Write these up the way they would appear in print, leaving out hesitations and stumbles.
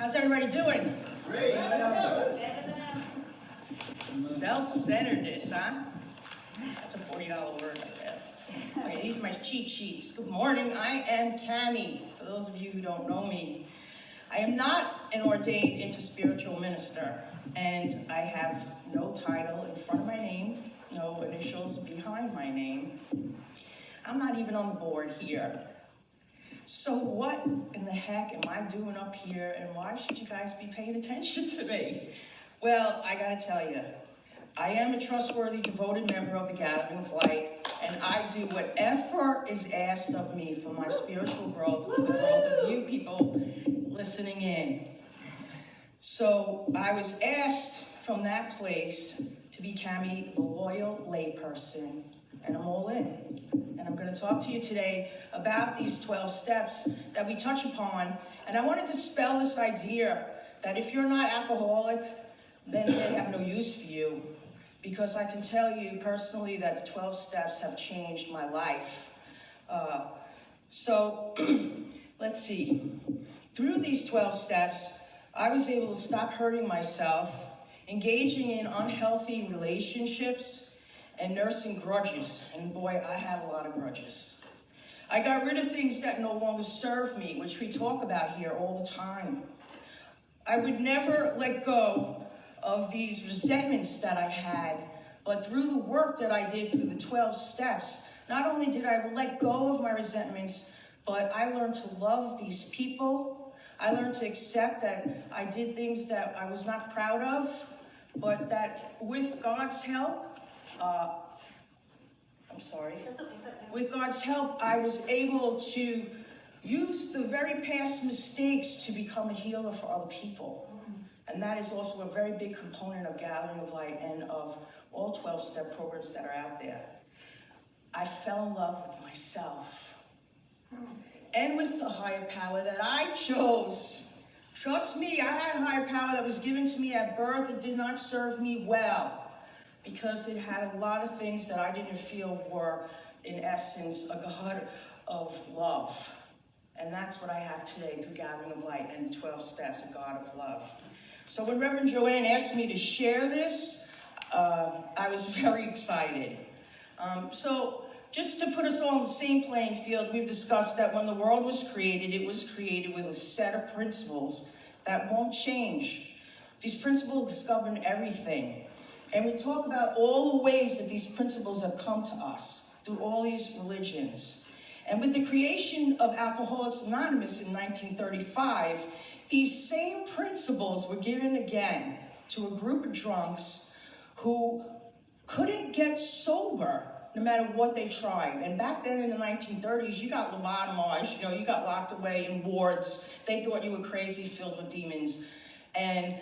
How's everybody doing? Great. Self-centeredness, huh? That's a $40 word right there. Okay, these are my cheat sheets. Good morning, I am Cami. For those of you who don't know me, I am not an ordained interspiritual minister, and I have no title in front of my name, no initials behind my name. I'm not even on the board here. So what in the heck am I doing up here, and why should you guys be paying attention to me? Well, I gotta tell you, I am a trustworthy, devoted member of the Gathering of Light, and I do whatever is asked of me for my spiritual growth, for the growth of you people listening in. So I was asked from that place to be Cami, the loyal layperson, and I'm all in. And I'm going to talk to you today about these 12 steps that we touch upon. And I want to dispel this idea that if you're not alcoholic, then they have no use for you. Because I can tell you personally that the 12 steps have changed my life. Let's see. Through these 12 steps, I was able to stop hurting myself, engaging in unhealthy relationships, and nursing grudges. And boy, I had a lot of grudges. I got rid of things that no longer serve me, which we talk about here all the time. I would never let go of these resentments that I had, but through the work that I did through the 12 steps, not only did I let go of my resentments, but I learned to love these people. I learned to accept that I did things that I was not proud of, but that with God's help, with God's help, I was able to use the very past mistakes to become a healer for other people. And that is also a very big component of Gathering of Light and of all 12-step programs that are out there. I fell in love with myself and with the higher power that I chose. Trust me, I had a higher power that was given to me at birth that did not serve me well, because it had a lot of things that I didn't feel were, in essence, a God of love. And that's what I have today through Gathering of Light and the 12 steps, a God of love. So when Reverend Joanne asked me to share this, I was very excited. So just to put us all on the same playing field, we've discussed that when the world was created, it was created with a set of principles that won't change. These principles govern everything. And we talk about all the ways that these principles have come to us through all these religions. And with the creation of Alcoholics Anonymous in 1935, these same principles were given again to a group of drunks who couldn't get sober no matter what they tried. And back then in the 1930s, you got lobotomized, you got locked away in wards. They thought you were crazy, filled with demons. And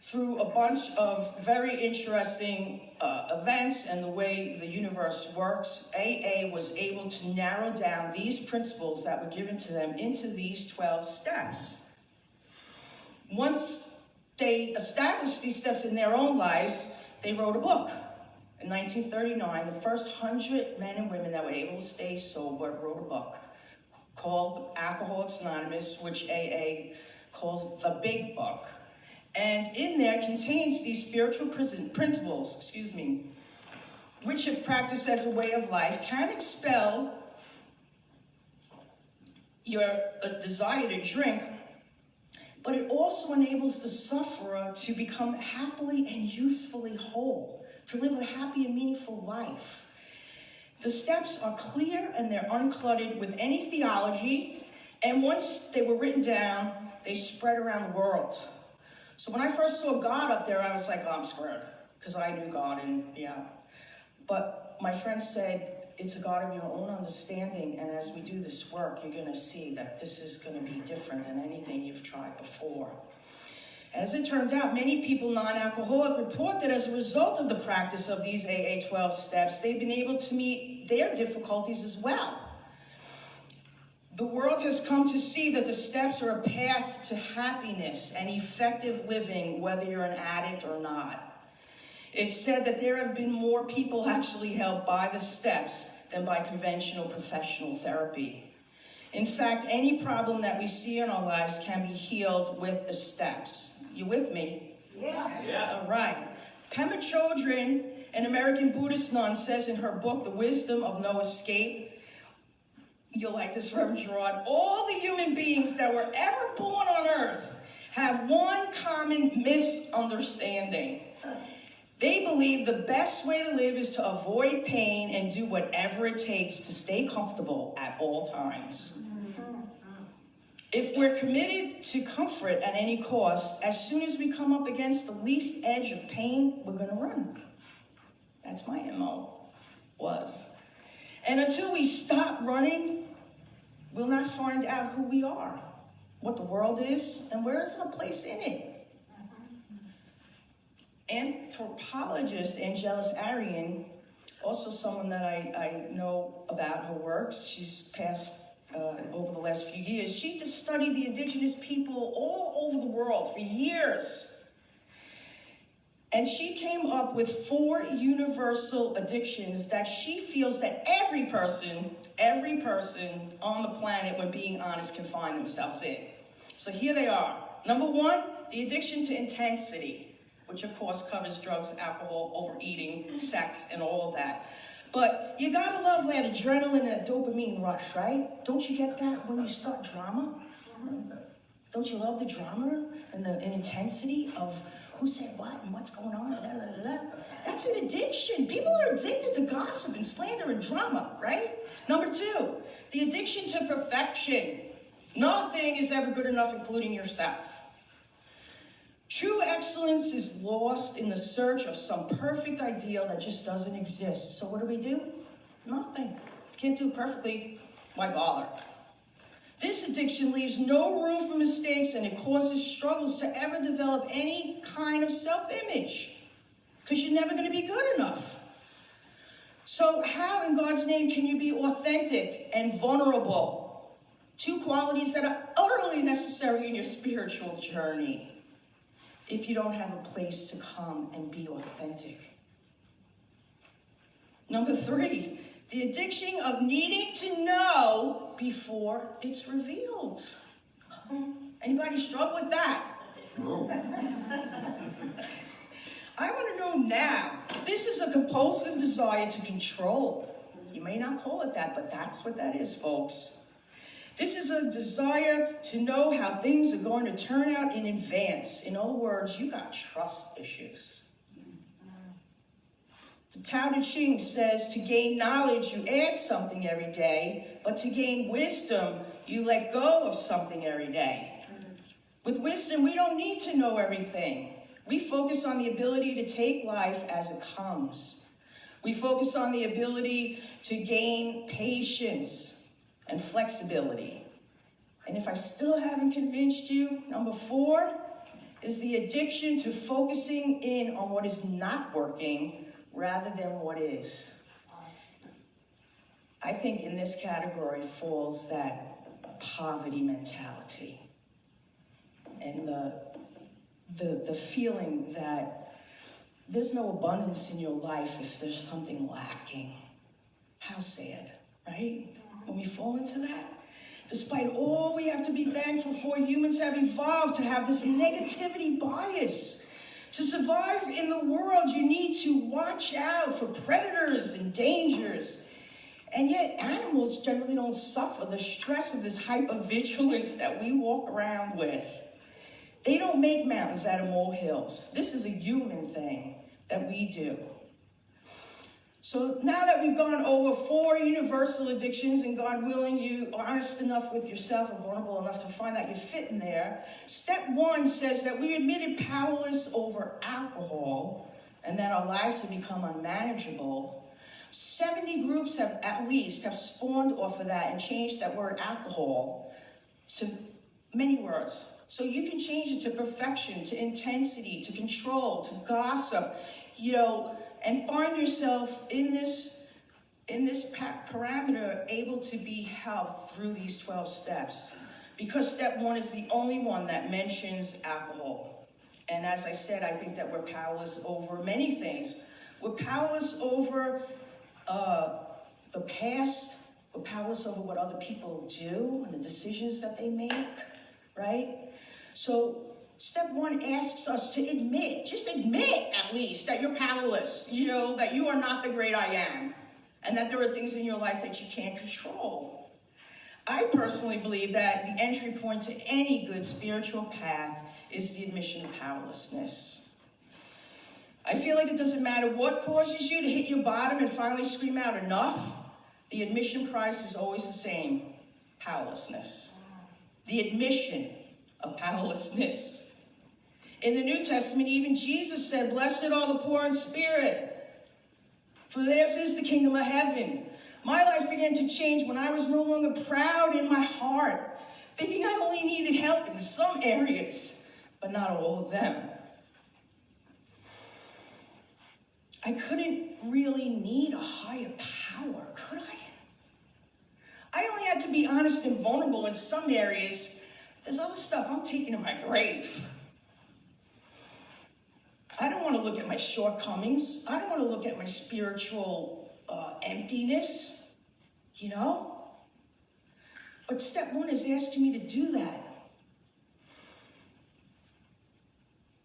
through a bunch of very interesting events and the way the universe works, AA was able to narrow down these principles that were given to them into these 12 steps. Once they established these steps in their own lives, they wrote a book. In 1939, the first 100 men and women that were able to stay sober wrote a book called Alcoholics Anonymous, which AA calls the Big Book. And in there contains these spiritual principles, which if practiced as a way of life can expel your desire to drink, but it also enables the sufferer to become happily and usefully whole, to live a happy and meaningful life. The steps are clear and they're uncluttered with any theology, and once they were written down, they spread around the world. So when I first saw God up there, I was like, oh, I'm screwed, because I knew God, and yeah. But my friend said, it's a God of your own understanding, and as we do this work, you're going to see that this is going to be different than anything you've tried before. As it turned out, many people, non-alcoholic, report that as a result of the practice of these AA 12 steps, they've been able to meet their difficulties as well. The world has come to see that the steps are a path to happiness and effective living, whether you're an addict or not. It's said that there have been more people actually helped by the steps than by conventional professional therapy. In fact, any problem that we see in our lives can be healed with the steps. You with me? Yeah. All right. Pema Chodron, an American Buddhist nun, says in her book, The Wisdom of No Escape, you'll like this, Reverend Gerard, all the human beings that were ever born on earth have one common misunderstanding. They believe the best way to live is to avoid pain and do whatever it takes to stay comfortable at all times. If we're committed to comfort at any cost, as soon as we come up against the least edge of pain, we're going to run. That's my MO, was. And until we stop running, we'll not find out who we are, what the world is, and where is our place in it. Anthropologist Angelis Arian, also someone that I know about her works, she's passed over the last few years. She just studied the indigenous people all over the world for years. And she came up with 4 universal addictions that she feels that every person on the planet, when being honest, can find themselves in. So here they are. Number 1, the addiction to intensity, which of course covers drugs, alcohol, overeating, sex, and all of that. But you gotta love that adrenaline and that dopamine rush, right? Don't you get that when you start drama? Don't you love the drama and the intensity of who said what and what's going on? Blah, blah, blah. That's an addiction. People are addicted to gossip and slander and drama, right? Number 2, the addiction to perfection. Nothing is ever good enough, including yourself. True excellence is lost in the search of some perfect ideal that just doesn't exist. So what do? Nothing. If you can't do it perfectly, why bother? This addiction leaves no room for mistakes, and it causes struggles to ever develop any kind of self-image, because you're never going to be good enough. So how, in God's name, can you be authentic and vulnerable? 2 qualities that are utterly necessary in your spiritual journey if you don't have a place to come and be authentic. Number 3, the addiction of needing to know before it's revealed. Anybody struggle with that? No. I want to know now. This is a compulsive desire to control. You may not call it that, but that's what that is, folks. This is a desire to know how things are going to turn out in advance. In other words, you got trust issues. The Tao Te Ching says to gain knowledge, you add something every day, but to gain wisdom, you let go of something every day. With wisdom, we don't need to know everything. We focus on the ability to take life as it comes. We focus on the ability to gain patience and flexibility. And if I still haven't convinced you, number 4 is the addiction to focusing in on what is not working rather than what is. I think in this category falls that poverty mentality and the feeling that there's no abundance in your life if there's something lacking. How sad, right? When we fall into that, despite all we have to be thankful for, humans have evolved to have this negativity bias. To survive in the world, you need to watch out for predators and dangers. And yet, animals generally don't suffer the stress of this hypervigilance that we walk around with. They don't make mountains out of molehills. This is a human thing that we do. So now that we've gone over 4 universal addictions, and God willing, you are honest enough with yourself and vulnerable enough to find out you fit in there, step 1 says that we admitted powerless over alcohol and that our lives have become unmanageable. 70 groups have spawned off of that and changed that word alcohol to many words. So you can change it to perfection, to intensity, to control, to gossip, and find yourself in this parameter able to be helped through these 12 steps. Because step 1 is the only one that mentions alcohol. And as I said, I think that we're powerless over many things. We're powerless over the past, We're powerless over what other people do and the decisions that they make, right? So step one asks us to admit, just admit at least that you're powerless, that you are not the great I am, and that there are things in your life that you can't control. I personally believe that the entry point to any good spiritual path is the admission of powerlessness. I feel like it doesn't matter what causes you to hit your bottom and finally scream out enough, the admission price is always the same: powerlessness. The admission of powerlessness. In the New Testament, even Jesus said, "Blessed are the poor in spirit, for theirs is the kingdom of heaven." My life began to change when I was no longer proud in my heart, thinking I only needed help in some areas, but not all of them. I couldn't really need a higher power, could I? I only had to be honest and vulnerable in some areas. There's other stuff I'm taking to my grave. I don't want to look at my shortcomings. I don't want to look at my spiritual emptiness, But step one is asking me to do that.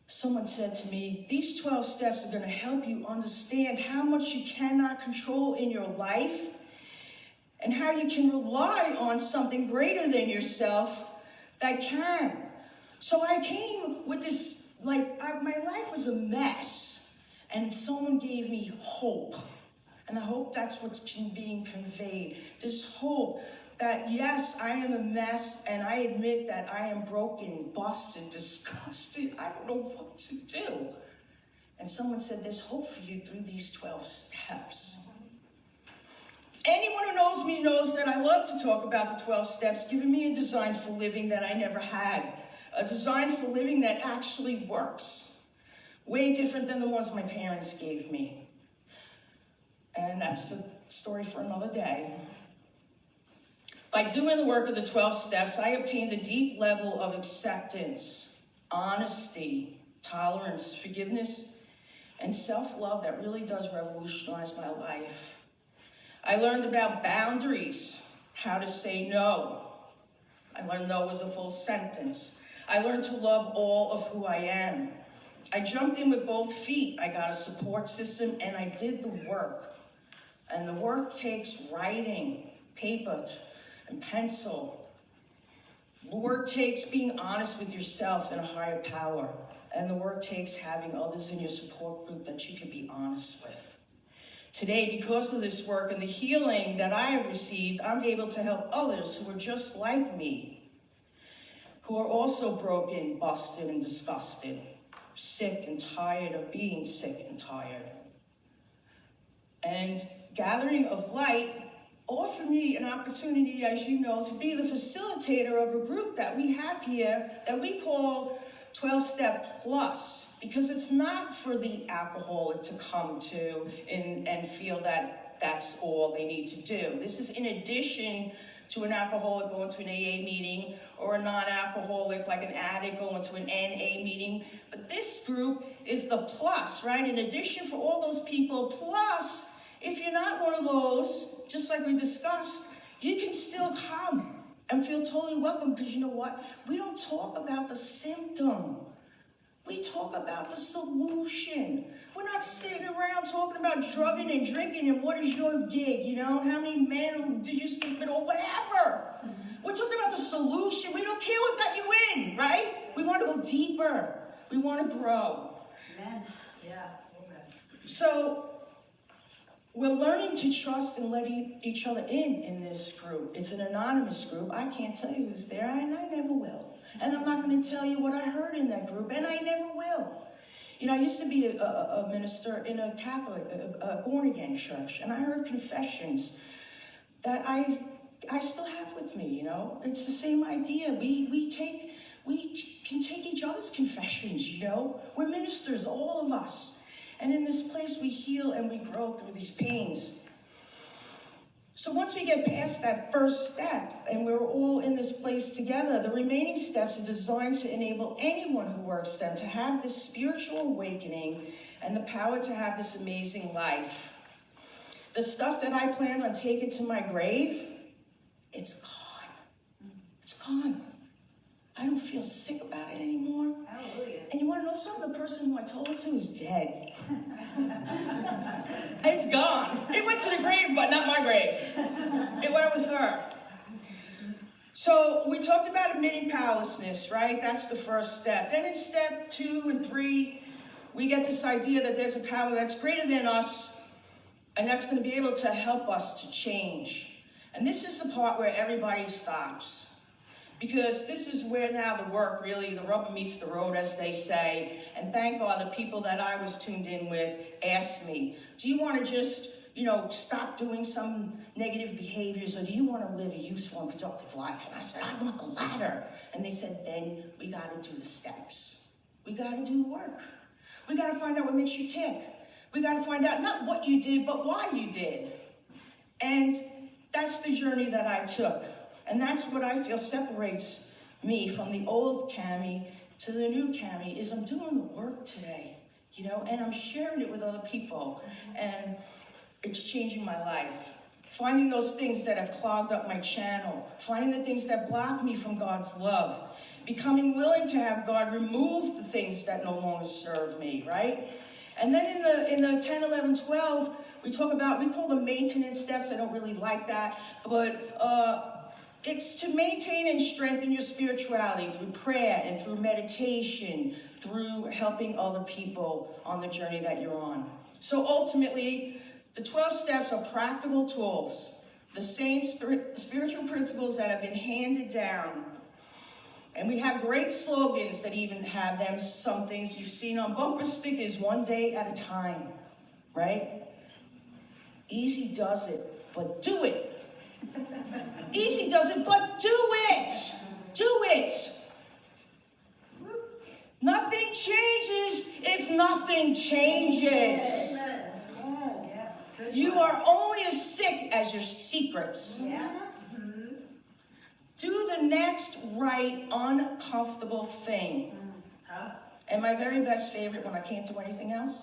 Someone said to me, these 12 steps are going to help you understand how much you cannot control in your life and how you can rely on something greater than yourself that can. So I came with this, my life was a mess, and someone gave me hope. And I hope that's what's being conveyed. This hope that, yes, I am a mess, and I admit that I am broken, busted, disgusted. I don't know what to do. And someone said, there's hope for you through these 12 steps. Anyone who knows me knows that I love to talk about the 12 steps, giving me a design for living that I never had. A design for living that actually works. Way different than the ones my parents gave me. And that's a story for another day. By doing the work of the 12 steps, I obtained a deep level of acceptance, honesty, tolerance, forgiveness, and self-love that really does revolutionize my life. I learned about boundaries, how to say no. I learned no was a full sentence. I learned to love all of who I am. I jumped in with both feet. I got a support system, and I did the work. And the work takes writing, paper, and pencil. The work takes being honest with yourself and a higher power. And the work takes having others in your support group that you can be honest with. Today, because of this work and the healing that I have received, I'm able to help others who are just like me, who are also broken, busted, and disgusted, sick and tired of being sick and tired. And Gathering of Light offered me an opportunity, as you know, to be the facilitator of a group that we have here that we call 12-Step Plus, because it's not for the alcoholic to come to and feel that that's all they need to do. This is in addition to an alcoholic going to an AA meeting or a non-alcoholic like an addict going to an NA meeting. But this group is the plus, right? In addition for all those people, plus if you're not one of those, just like we discussed, you can still come and feel totally welcome, because you know what? We don't talk about the symptom. We talk about the solution. We're not sitting around talking about drugging and drinking and what is your gig, how many men did you sleep with or whatever. We're talking about the solution. We don't care what got you in, right? We want to go deeper. We want to grow. Amen. Yeah. Amen. So we're learning to trust and let each other in this group. It's an anonymous group. I can't tell you who's there, and I never will. And I'm not going to tell you what I heard in that group, and I never will. I used to be a minister in a Catholic, a born-again church, and I heard confessions that I still have with me, It's the same idea. We can take each other's confessions, We're ministers, all of us. And in this place, we heal and we grow through these pains. So once we get past that first step and we're all in this place together, the remaining steps are designed to enable anyone who works them to have this spiritual awakening and the power to have this amazing life. The stuff that I planned on taking to my grave, it's gone. It's gone. I don't feel sick about it anymore. Hallelujah. And you want to know something? The person who I told it to is dead. It's gone. It went to the grave, but not my grave. It went with her. So we talked about admitting powerlessness, right? That's the first step. Then in step 2 and 3, we get this idea that there's a power that's greater than us, and that's going to be able to help us to change. And this is the part where everybody stops. Because this is where now the work really, the rubber meets the road, as they say. And thank God the people that I was tuned in with asked me, do you want to just, stop doing some negative behaviors, or do you want to live a useful and productive life? And I said, I want the latter. And they said, then we got to do the steps. We got to do the work. We got to find out what makes you tick. We got to find out not what you did, but why you did. And that's the journey that I took. And that's what I feel separates me from the old Cami to the new Cami, is I'm doing the work today, and I'm sharing it with other people. And it's changing my life. Finding those things that have clogged up my channel. Finding the things that block me from God's love. Becoming willing to have God remove the things that no longer serve me, right? And then in the 10, 11, 12, we call the maintenance steps. I don't really like that. But it's to maintain and strengthen your spirituality through prayer and through meditation, through helping other people on the journey that you're on. So ultimately, the 12 steps are practical tools, the same spiritual principles that have been handed down. And we have great slogans that even have them. Some things you've seen on bumper stickers, one day at a time, right? Easy does it, but do it. Easy does it, but do it. Do it. Nothing changes if nothing changes. You are only as sick as your secrets. Yes. Do the next right, uncomfortable thing. And my very best favorite, when I can't do anything else,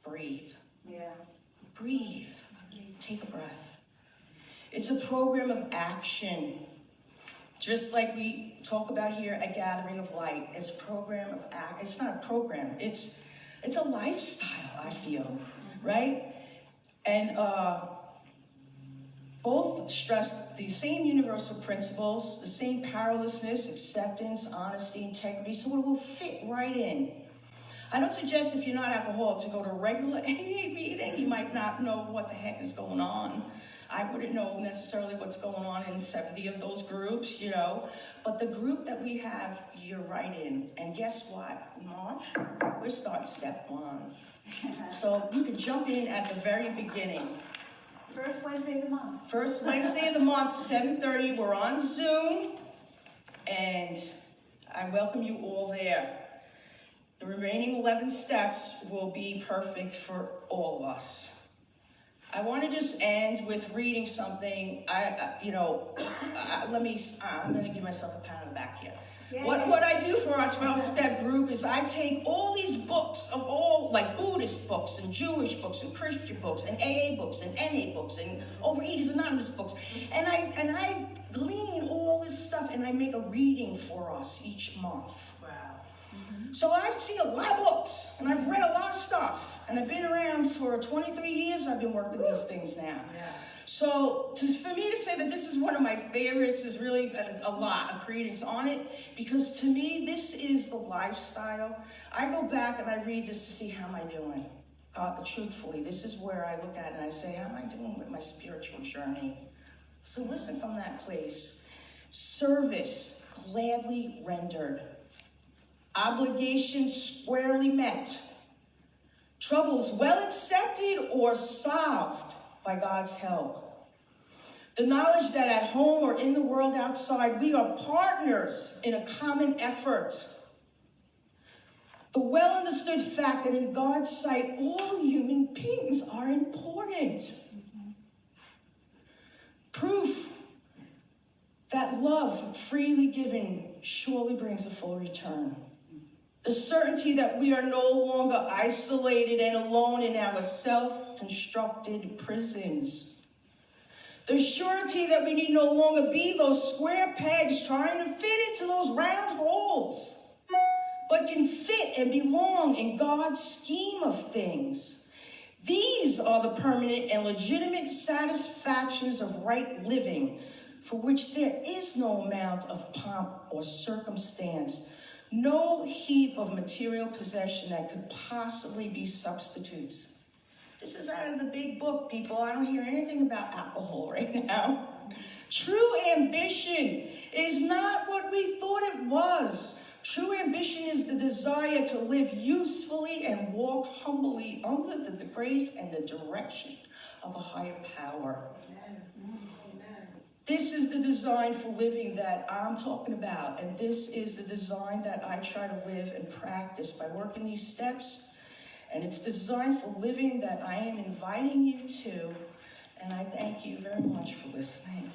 breathe. Yeah. Breathe. Take a breath. It's a program of action. Just like we talk about here at Gathering of Light. It's a program of act. It's not a program. It's a lifestyle, I feel. Right? And both stress the same universal principles, the same powerlessness, acceptance, honesty, integrity, so it will fit right in. I don't suggest if you're not alcoholic to go to a regular AA meeting. You might not know what the heck is going on. I wouldn't know necessarily what's going on in 70 of those groups, But the group that we have, you're right in. And guess what? In March, we're starting step 1. So you can jump in at the very beginning. First Wednesday of the month. First Wednesday of the month, 7:30. We're on Zoom. And I welcome you all there. The remaining 11 steps will be perfect for all of us. I want to just end with reading something. I'm going to give myself a pat on the back here. Yay. What I do for our 12-step group is I take all these books of all, like Buddhist books and Jewish books and Christian books and AA books and NA books and Overeaters Anonymous books, and I glean all this stuff and I make a reading for us each month. Wow. So I've seen a lot of books, and I've read a lot of stuff, and I've been around for 23 years. I've been working these things now. Yeah. So for me to say that this is one of my favorites is really a lot of credence on it, because to me, this is the lifestyle. I go back and I read this to see how am I doing. Truthfully, this is where I look at it and I say, how am I doing with my spiritual journey? So listen from that place. Service gladly rendered. Obligations squarely met. Troubles well accepted or solved by God's help. The knowledge that at home or in the world outside, we are partners in a common effort. The well understood fact that in God's sight, all human beings are important. Proof that love freely given surely brings a full return. The certainty that we are no longer isolated and alone in our self-constructed prisons. The surety that we need no longer be those square pegs trying to fit into those round holes, but can fit and belong in God's scheme of things. These are the permanent and legitimate satisfactions of right living, for which there is no amount of pomp or circumstance, no heap of material possession that could possibly be substitutes. This is out of the big book, people. I don't hear anything about alcohol right now. True ambition is not what we thought it was. True ambition is the desire to live usefully and walk humbly under the grace and the direction of a higher power. This is the design for living that I'm talking about, and this is the design that I try to live and practice by working these steps. And it's the design for living that I am inviting you to, and I thank you very much for listening.